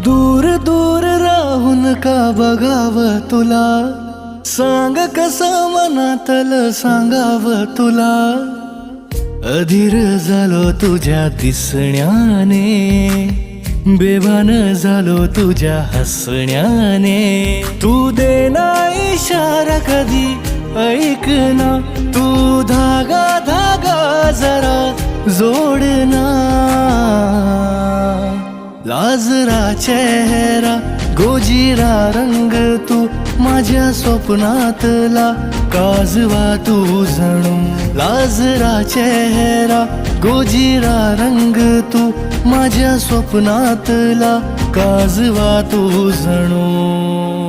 दूर दूर राहून का बघाव तुला, सांग कसं मनातलं सांगाव तुला. अधीर झालो तुझ्या दिसण्याने, बेभान झालो तुझ्या हसण्याने. तू देना इशारा कधी ऐक ना, तू धागा धागा जरा जोडना. लाजरा चेहरा गोजिरा रंग तू माझ्या स्वप्नातला, काजवा तू जणू. लाजरा चेहरा गोजिरा रंग तू माझ्या स्वप्नातला, काजवा तू जणू.